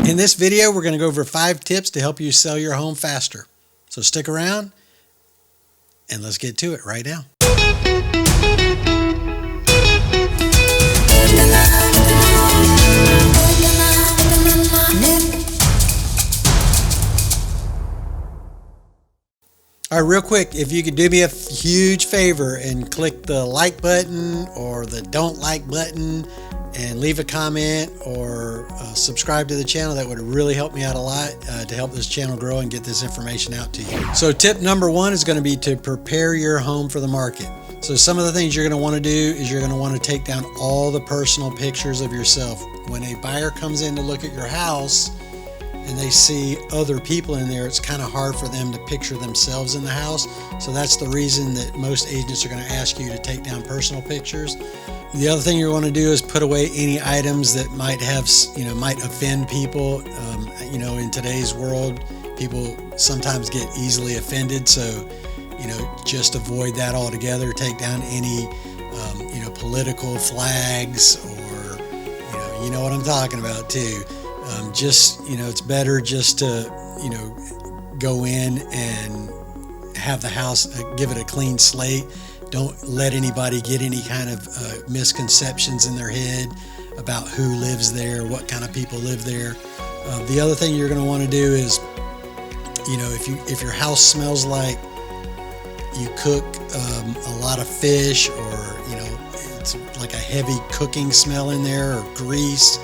In this video, we're going to go over 5 tips to help you sell your home faster. So stick around and let's get to it right now. All right, real quick, if you could do me a huge favor and click the like button or the don't like button and leave a comment or subscribe to the channel, that would really help me out a lot to help this channel grow and get this information out to you. So tip number 1 is going to be to prepare your home for the market. So some of the things you're going to want to do is you're going to want to take down all the personal pictures of yourself. When a buyer comes in to look at your house and they see other people in there, it's kind of hard for them to picture themselves in the house. So that's the reason that most agents are going to ask you to take down personal pictures. The other thing you want to do is put away any items that might have, might offend people. In today's world, people sometimes get easily offended. So, just avoid that altogether. Take down any, political flags or, you know what I'm talking about too. It's better just to, go in and have the house, give it a clean slate. Don't let anybody get any kind of misconceptions in their head about who lives there, what kind of people live there. The other thing you're going to want to do is, if your house smells like you cook a lot of fish, or it's like a heavy cooking smell in there, or grease,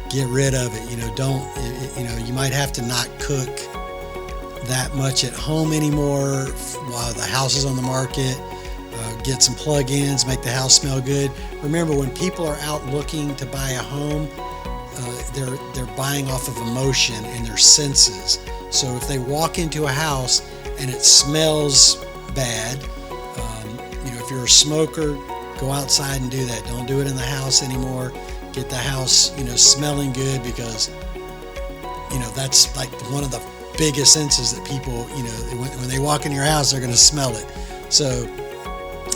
get rid of it. You might have to not cook that much at home anymore while the house is on the market. Get some plug-ins, make the house smell good. Remember, when people are out looking to buy a home, they're buying off of emotion and their senses. So if they walk into a house and it smells bad, if you're a smoker, go outside and do that. Don't do it in the house anymore. Get the house, smelling good, because, that's like one of the biggest senses that people, when they walk in your house, they're going to smell it. So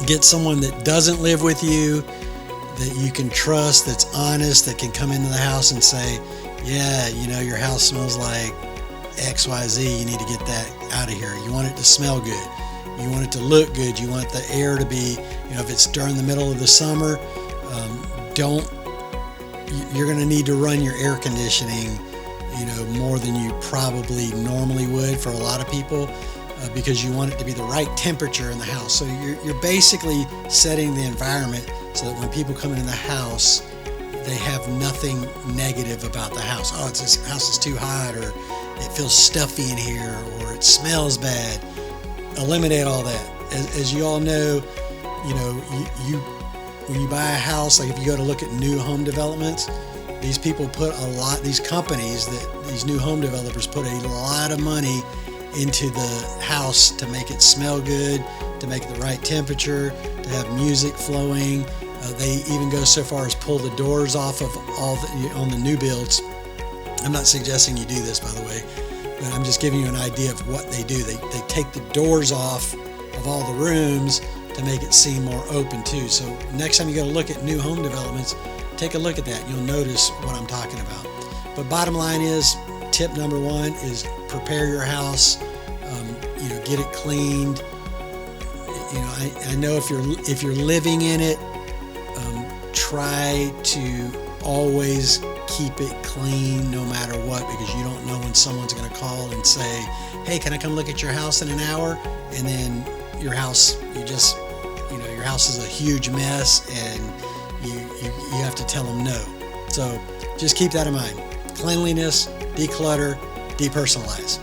get someone that doesn't live with you, that you can trust, that's honest, that can come into the house and say, yeah, your house smells like XYZ. You need to get that out of here. You want it to smell good. You want it to look good. You want the air to be, if it's during the middle of the summer, you're going to need to run your air conditioning, more than you probably normally would for a lot of people. Because you want it to be the right temperature in the house. So you're basically setting the environment so that when people come into the house, they have nothing negative about the house. Oh, this house is too hot, or it feels stuffy in here, or it smells bad. Eliminate all that. As you all know, when you buy a house, like if you go to look at new home developments, these people put these companies, these new home developers put a lot of money into the house to make it smell good, to make it the right temperature, to have music flowing. They even go so far as pull the doors off of on the new builds. I'm not suggesting you do this, by the way, but I'm just giving you an idea of what they do. They take the doors off of all the rooms to make it seem more open too. So next time you go to look at new home developments, take a look at that. You'll notice what I'm talking about. But bottom line is, tip number 1 is prepare your house. Get it cleaned. I know if you're living in it, try to always keep it clean no matter what, because you don't know when someone's going to call and say, hey, can I come look at your house in an hour? And then your house, your house is a huge mess, and you have to tell them no. So just keep that in mind. Cleanliness, declutter, depersonalize.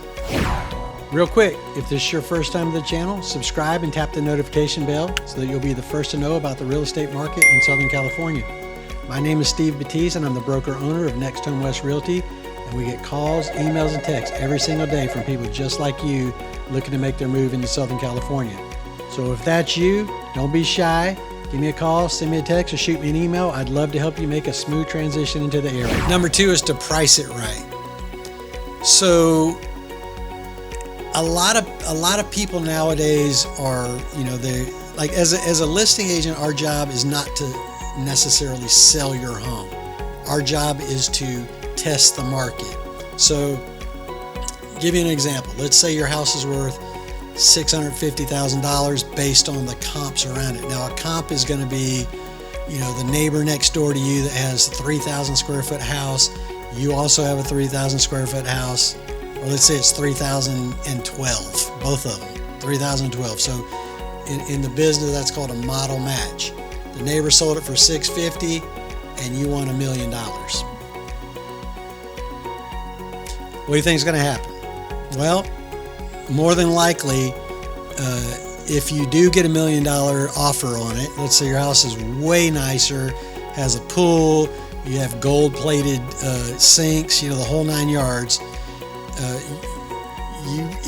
Real quick, if this is your first time to the channel, subscribe and tap the notification bell so that you'll be the first to know about the real estate market in Southern California. My name is Steve Batiste, and I'm the broker owner of Next Home West Realty, and we get calls, emails, and texts every single day from people just like you looking to make their move into Southern California. So if that's you, don't be shy. Give me a call, send me a text, or shoot me an email. I'd love to help you make a smooth transition into the area. Number 2 is to price it right. So a lot of people nowadays are, they're like, as a listing agent, our job is not to necessarily sell your home. Our job is to test the market. So, give you an example. Let's say your house is worth $650,000 based on the comps around it. Now, a comp is going to be, the neighbor next door to you that has a 3,000 square foot house. You also have a 3,000 square foot house, or let's say it's 3,012, both of them, 3,012. So, in the business, that's called a model match. The neighbor sold it for $650, and you won $1 million. What do you think is going to happen? Well, more than likely, if you do get $1 million offer on it, let's say your house is way nicer, has a pool, you have gold-plated sinks, the whole 9 yards,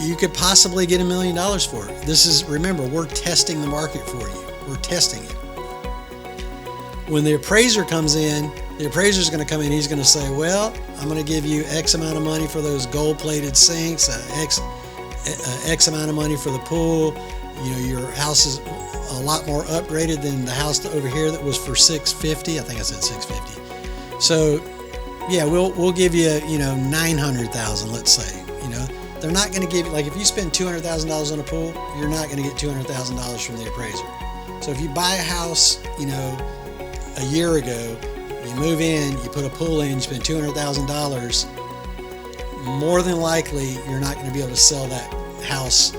you could possibly get $1 million for it. Remember, we're testing the market for you. We're testing it. When the appraiser comes in, the appraiser is going to come in. He's going to say, well, I'm going to give you X amount of money for those gold-plated sinks, X amount of money for the pool. Your house is a lot more upgraded than the house over here that was for $650. I think I said $650. So, yeah, we'll give you, $900,000. Let's say. They're not going to give you, like, if you spend $200,000 on a pool, you're not going to get $200,000 from the appraiser. So if you buy a house, a year ago, you move in, you put a pool in, you spend $200,000, more than likely you're not going to be able to sell that house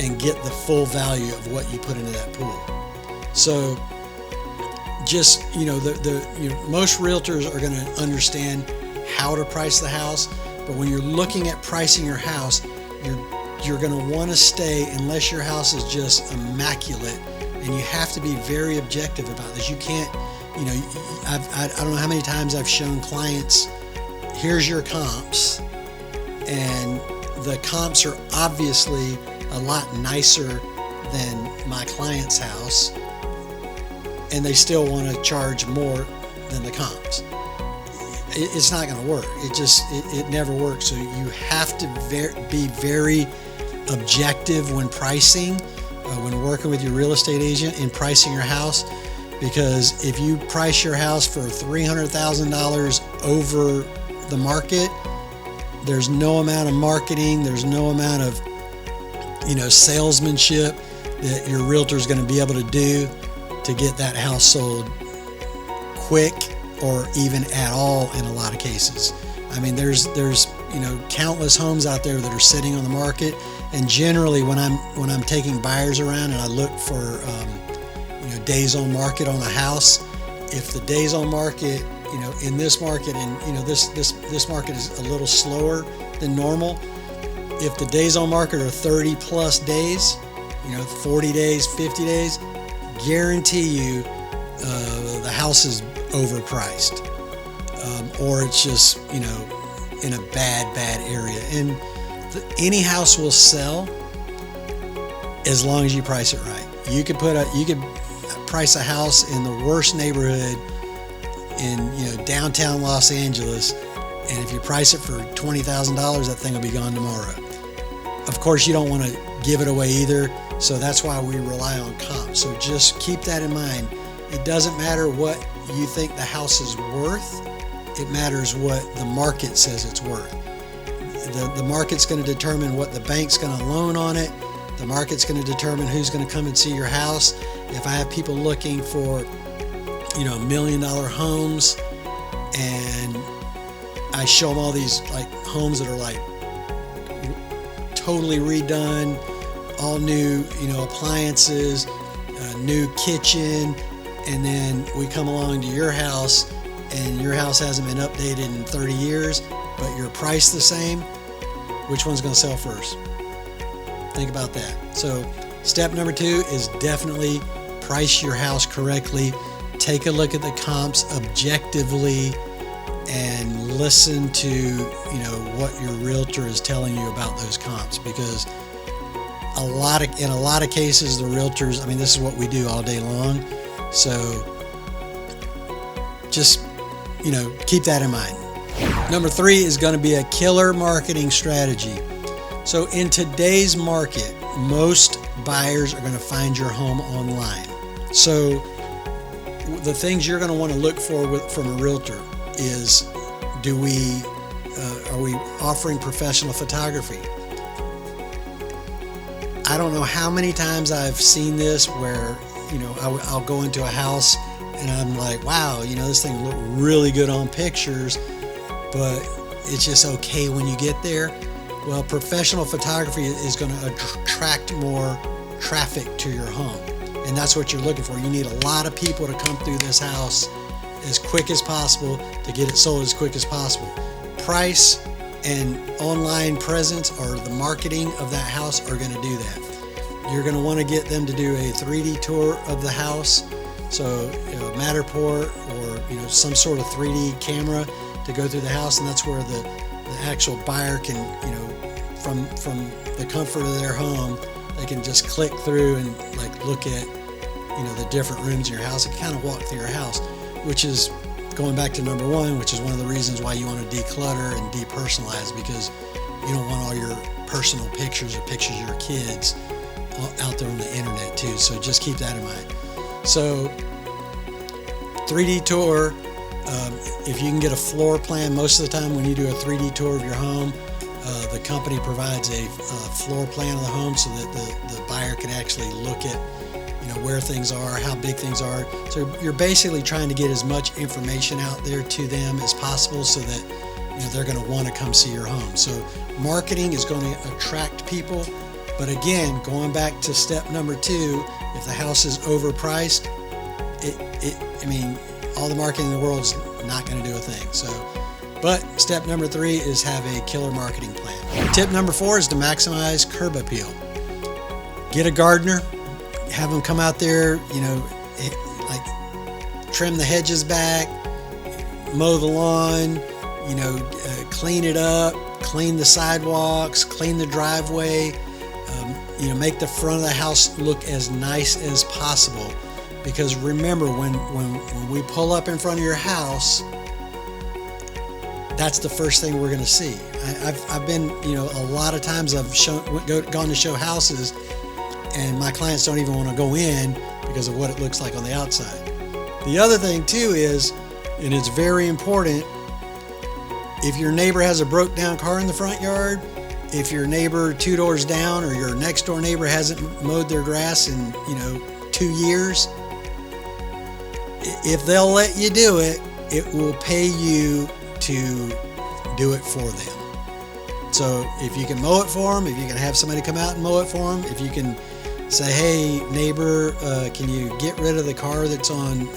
and get the full value of what you put into that pool. So just, most realtors are going to understand how to price the house, but when you're looking at pricing your house, you're going to want to stay, unless your house is just immaculate, and you have to be very objective about this. You can't, I don't know how many times I've shown clients, here's your comps, and the comps are obviously a lot nicer than my client's house, and they still want to charge more than the comps. It's not going to work. It never works. So you have to be very objective when pricing, when working with your real estate agent in pricing your house, because if you price your house for $300,000 over the market, there's no amount of marketing, there's no amount of salesmanship that your realtor is going to be able to do to get that house sold quick, or even at all in a lot of cases. I mean, there's countless homes out there that are sitting on the market, and generally when I'm taking buyers around and I look for days on market on a house, if the days on market in this market, and this market is a little slower than normal, if the days on market are 30 plus days, 40 days, 50 days, guarantee you the house is overpriced, or it's just in a bad area. And any house will sell as long as you price it right. You could price a house in the worst neighborhood in downtown Los Angeles, and if you price it for $20,000, that thing will be gone tomorrow. Of course, you don't want to give it away either, so that's why we rely on comps. So just keep that in mind. It doesn't matter what you think the house is worth. It matters what the market says it's worth. The market's going to determine what the bank's going to loan on it. The market's going to determine who's going to come and see your house. If I have people looking for, $1 million homes, and I show them all these homes that are totally redone, all new, appliances, new kitchen, and then we come along to your house and your house hasn't been updated in 30 years, but your price the same, which one's going to sell first? Think about that. So step number 2 is definitely price your house correctly. Take a look at the comps objectively and listen to, what your realtor is telling you about those comps, because in a lot of cases, the realtors, this is what we do all day long. So just, keep that in mind. Number 3 is going to be a killer marketing strategy. So in today's market, most buyers are going to find your home online. So the things you're going to want to look for from a realtor is, are we offering professional photography? I don't know how many times I've seen this where, I'll go into a house and I'm like, wow, this thing looked really good on pictures, but it's just okay when you get there. Well, professional photography is going to attract more traffic to your home, and that's what you're looking for. You need a lot of people to come through this house as quick as possible to get it sold as quick as possible. Price and online presence or the marketing of that house are going to do that. You're going to want to get them to do a 3D tour of the house, so Matterport or some sort of 3D camera to go through the house, and that's where the actual buyer can, from the comfort of their home, they can just click through and look at the different rooms in your house and kind of walk through your house, which is going back to number one, which is one of the reasons why you want to declutter and depersonalize, because you don't want all your personal pictures or pictures of your kids out there on the internet too. So just keep that in mind. So 3D tour, if you can get a floor plan, most of the time when you do a 3D tour of your home, the company provides a floor plan of the home so that the buyer can actually look at where things are, how big things are. So you're basically trying to get as much information out there to them as possible so that they're going to want to come see your home. So marketing is going to attract people, but again, going back to step number two, if the house is overpriced, all the marketing in the world is not going to do a thing. So, but step number three is have a killer marketing plan. Tip number four is to maximize curb appeal. Get a gardener, have them come out there, trim the hedges back, mow the lawn, clean it up, clean the sidewalks, clean the driveway, make the front of the house look as nice as possible. Because remember, when we pull up in front of your house, that's the first thing we're going to see. I've been, a lot of times I've gone to show houses, and my clients don't even want to go in because of what it looks like on the outside. The other thing too is, and it's very important, if your neighbor has a broke down car in the front yard, if your neighbor 2 doors down or your next door neighbor hasn't mowed their grass in 2 years, if they'll let you do it, it will pay you to do it for them. So if you can mow it for them, if you can have somebody come out and mow it for them, if you can say, hey neighbor, can you get rid of the car that's on,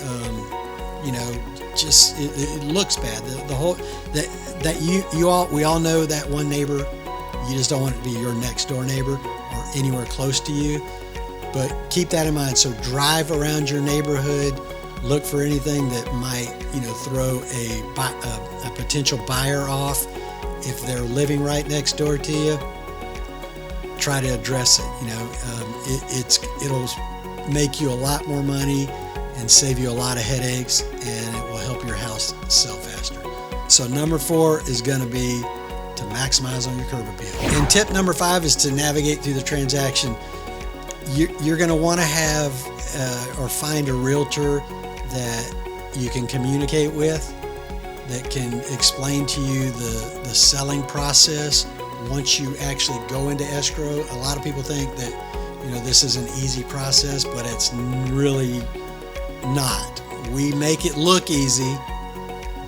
just it looks bad. The whole we all know that one neighbor. You just don't want it to be your next door neighbor or anywhere close to you. But keep that in mind. So drive around your neighborhood, look for anything that might, throw a potential buyer off. If they're living right next door to you, try to address it. It'll make you a lot more money and save you a lot of headaches, and it will help your house sell faster. So number 4 is going to be to maximize on your curb appeal. And tip number 5 is to navigate through the transaction. You're going to want to have or find a realtor that you can communicate with, that can explain to you the selling process once you actually go into escrow. A lot of people think that this is an easy process, but it's really not. We make it look easy,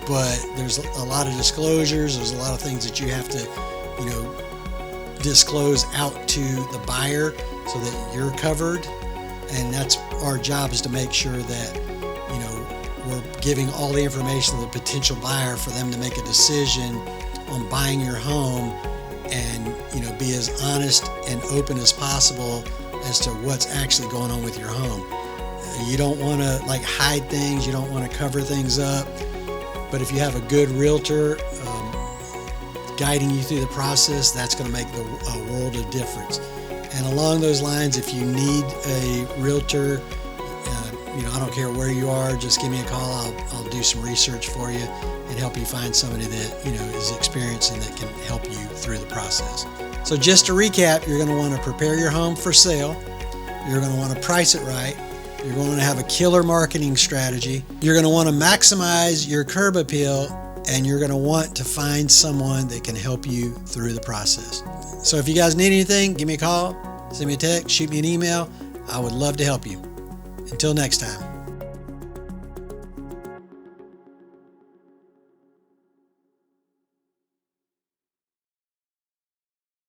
but there's a lot of disclosures. There's a lot of things that you have to disclose out to the buyer so that you're covered. And that's our job, is to make sure that we're giving all the information to the potential buyer for them to make a decision on buying your home, and be as honest and open as possible as to what's actually going on with your home. You don't want to hide things. You don't want to cover things up. But if you have a good realtor guiding you through the process, that's going to make a world of difference. And along those lines, if you need a realtor, I don't care where you are, just give me a call. I'll do some research for you and help you find somebody that is experienced and that can help you through the process. So just to recap, you're going to want to prepare your home for sale. You're going to want to price it right. You're going to have a killer marketing strategy. You're going to want to maximize your curb appeal, and you're going to want to find someone that can help you through the process. So if you guys need anything, give me a call, send me a text, shoot me an email. I would love to help you. Until next time.